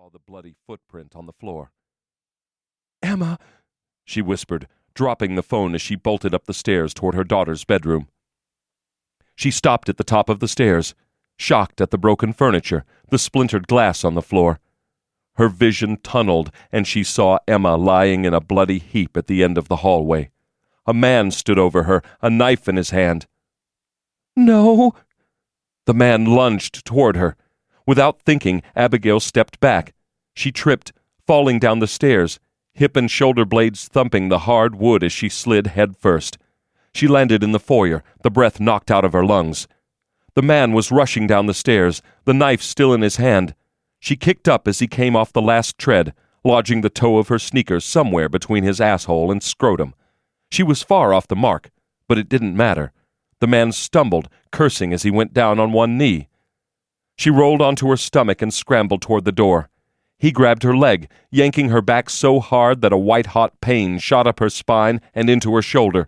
saw the bloody footprint on the floor. "Emma," she whispered, dropping the phone as she bolted up the stairs toward her daughter's bedroom. She stopped at the top of the stairs, shocked at the broken furniture, the splintered glass on the floor. Her vision tunneled, and she saw Emma lying in a bloody heap at the end of the hallway. A man stood over her, a knife in his hand. "No!" The man lunged toward her. Without thinking, Abigail stepped back. She tripped, falling down the stairs, hip and shoulder blades thumping the hard wood as she slid head first. She landed in the foyer, the breath knocked out of her lungs. The man was rushing down the stairs, the knife still in his hand. She kicked up as he came off the last tread, lodging the toe of her sneakers somewhere between his asshole and scrotum. She was far off the mark, but it didn't matter. The man stumbled, cursing as he went down on one knee. She rolled onto her stomach and scrambled toward the door. He grabbed her leg, yanking her back so hard that a white-hot pain shot up her spine and into her shoulder.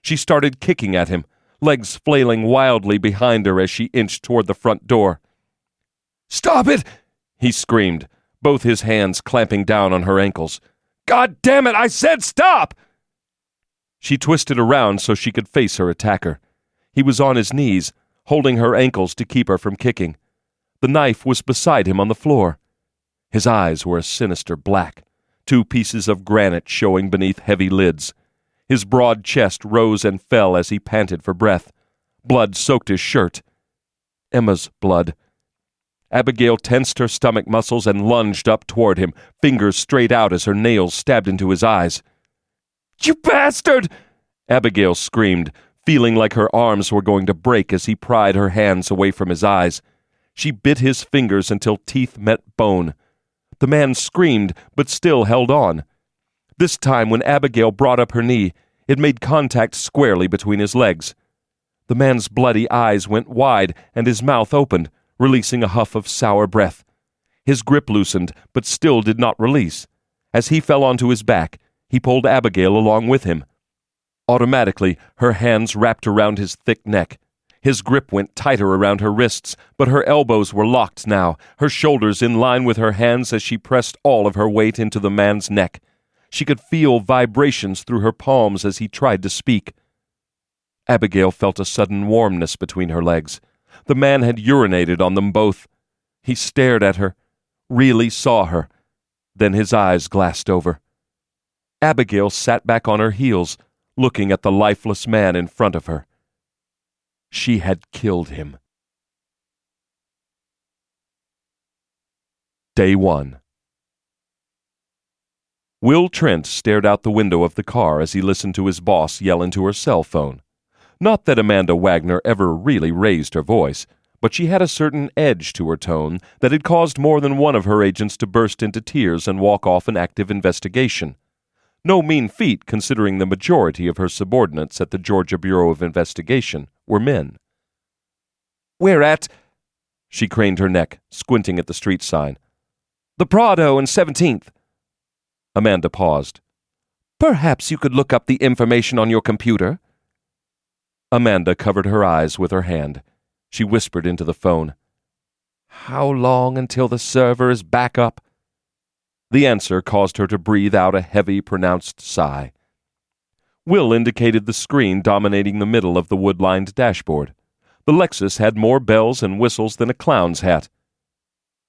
She started kicking at him, legs flailing wildly behind her as she inched toward the front door. "Stop it!" he screamed, both his hands clamping down on her ankles. "God damn it, I said stop!" She twisted around so she could face her attacker. He was on his knees, holding her ankles to keep her from kicking. The knife was beside him on the floor. His eyes were a sinister black, 2 pieces of granite showing beneath heavy lids. His broad chest rose and fell as he panted for breath. Blood soaked his shirt. Emma's blood. Abigail tensed her stomach muscles and lunged up toward him, fingers straight out as her nails stabbed into his eyes. "You bastard!" Abigail screamed, feeling like her arms were going to break as he pried her hands away from his eyes. She bit his fingers until teeth met bone. The man screamed, but still held on. This time, when Abigail brought up her knee, it made contact squarely between his legs. The man's bloody eyes went wide, and his mouth opened, releasing a huff of sour breath. His grip loosened, but still did not release. As he fell onto his back, he pulled Abigail along with him. Automatically, her hands wrapped around his thick neck. His grip went tighter around her wrists, but her elbows were locked now, her shoulders in line with her hands as she pressed all of her weight into the man's neck. She could feel vibrations through her palms as he tried to speak. Abigail felt a sudden warmness between her legs. The man had urinated on them both. He stared at her, really saw her. Then his eyes glassed over. Abigail sat back on her heels, looking at the lifeless man in front of her. She had killed him. Day 1. Will Trent stared out the window of the car as he listened to his boss yell into her cell phone. Not that Amanda Wagner ever really raised her voice, but she had a certain edge to her tone that had caused more than one of her agents to burst into tears and walk off an active investigation. No mean feat considering the majority of her subordinates at the Georgia Bureau of Investigation were men. "We're at—" She craned her neck, squinting at the street sign. "The Prado and 17th. Amanda paused. "Perhaps you could look up the information on your computer?" Amanda covered her eyes with her hand. She whispered into the phone. "How long until the server is back up?" The answer caused her to breathe out a heavy, pronounced sigh. Will indicated the screen dominating the middle of the wood-lined dashboard. The Lexus had more bells and whistles than a clown's hat.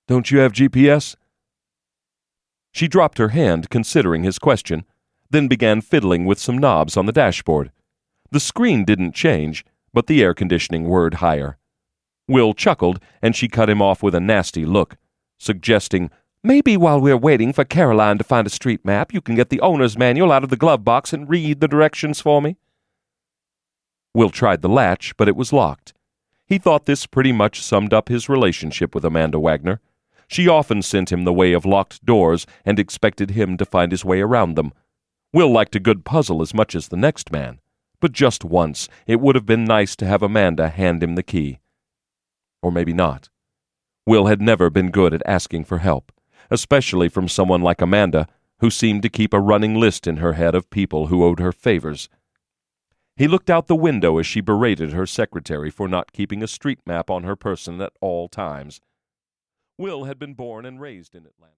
"Don't you have GPS?" She dropped her hand, considering his question, then began fiddling with some knobs on the dashboard. The screen didn't change, but the air conditioning whirred higher. Will chuckled, and she cut him off with a nasty look, suggesting, "Maybe while we're waiting for Caroline to find a street map, you can get the owner's manual out of the glove box and read the directions for me." Will tried the latch, but it was locked. He thought this pretty much summed up his relationship with Amanda Wagner. She often sent him the way of locked doors and expected him to find his way around them. Will liked a good puzzle as much as the next man, but just once it would have been nice to have Amanda hand him the key. Or maybe not. Will had never been good at asking for help, especially from someone like Amanda, who seemed to keep a running list in her head of people who owed her favors. He looked out the window as she berated her secretary for not keeping a street map on her person at all times. Will had been born and raised in Atlanta.